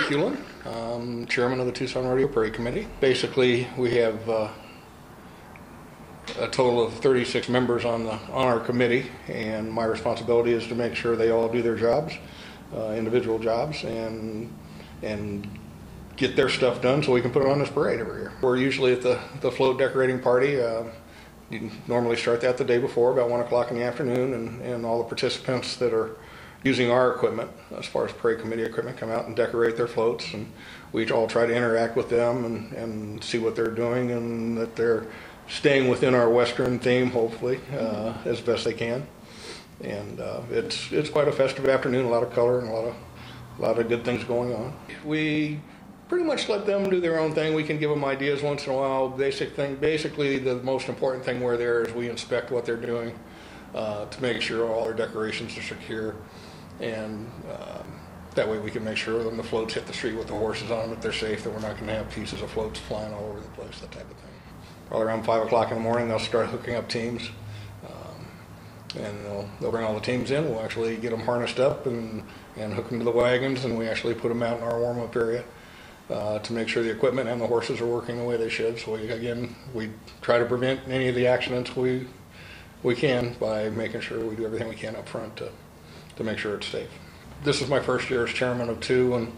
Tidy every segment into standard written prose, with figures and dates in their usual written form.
Hewlin, chairman of the Tucson Rodeo Parade Committee. Basically, we have a total of 36 members on our committee, and my responsibility is to make sure they all do their jobs, individual jobs, and get their stuff done so we can put it on this parade every year. We're usually at the float decorating party. You normally start that the day before, about 1 o'clock in the afternoon, and all the participants that are using our equipment, as far as parade committee equipment, come out and decorate their floats, and we all try to interact with them and see what they're doing, and that they're staying within our Western theme, hopefully, as best they can. And it's quite a festive afternoon, a lot of color and a lot of good things going on. We pretty much let them do their own thing. We can give them ideas once in a while. Basically, the most important thing we're there is we inspect what they're doing to make sure all their decorations are secure, and that way we can make sure when the floats hit the street with the horses on them that they're safe, that we're not going to have pieces of floats flying all over the place, that type of thing. Probably around 5 o'clock in the morning they'll start hooking up teams, and they'll bring all the teams in. We'll actually get them harnessed up and hook them to the wagons, and we actually put them out in our warm-up area to make sure the equipment and the horses are working the way they should. So we try to prevent any of the accidents we can by making sure we do everything we can up front to make sure it's safe. This is my first year as chairman of two, and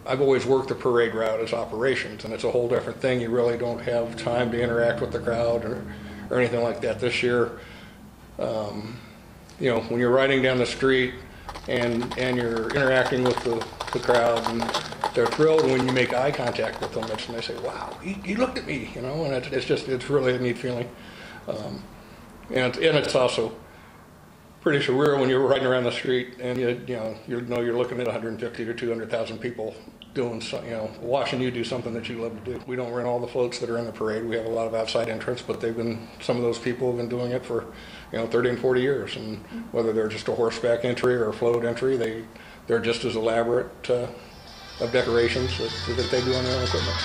I've always worked the parade route as operations, and it's a whole different thing. You really don't have time to interact with the crowd or anything like that. This year, when you're riding down the street and you're interacting with the crowd, and they're thrilled when you make eye contact with them, and they say, "Wow, he looked at me," and it's really a neat feeling. And it's also pretty surreal when you're riding around the street and you're looking at 150 to 200,000 people doing watching you do something that you love to do. We don't rent all the floats that are in the parade. We have a lot of outside entrants, but some of those people have been doing it for 30 and 40 years, and whether they're just a horseback entry or a float entry, they're just as elaborate of decorations that they do on their own equipment.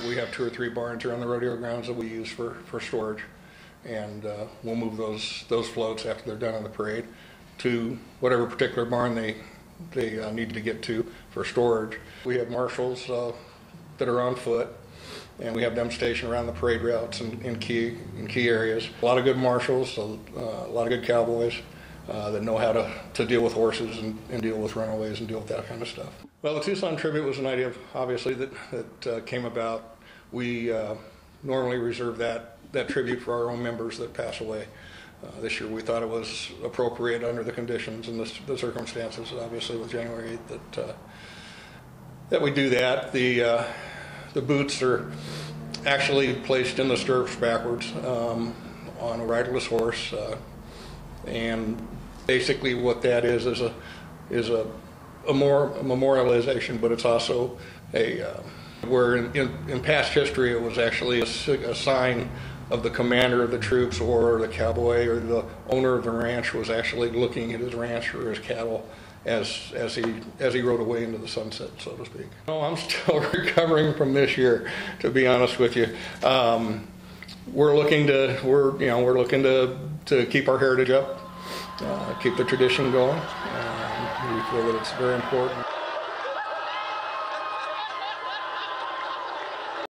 We have 2 or 3 barns around the rodeo grounds that we use for storage, and we'll move those floats after they're done on the parade to whatever particular barn they need to get to for storage. We have marshals that are on foot, and we have them stationed around the parade routes in key areas. A lot of good marshals, a lot of good cowboys that know how to deal with horses and deal with runaways and deal with that kind of stuff. Well, the Tucson Tribute was an idea, obviously, that came about. We normally reserve that tribute for our own members that pass away. This year we thought it was appropriate under the conditions and the circumstances, obviously, with January 8th, that we do that. The boots are actually placed in the stirrups backwards on a riderless horse, and basically what that is a memorialization, but it's also where in past history it was actually a sign of the commander of the troops, or the cowboy or the owner of the ranch was actually looking at his ranch or his cattle as he rode away into the sunset, so to speak. I'm still recovering from this year, to be honest with you. We're looking to keep our heritage up, keep the tradition going. We feel that it's very important.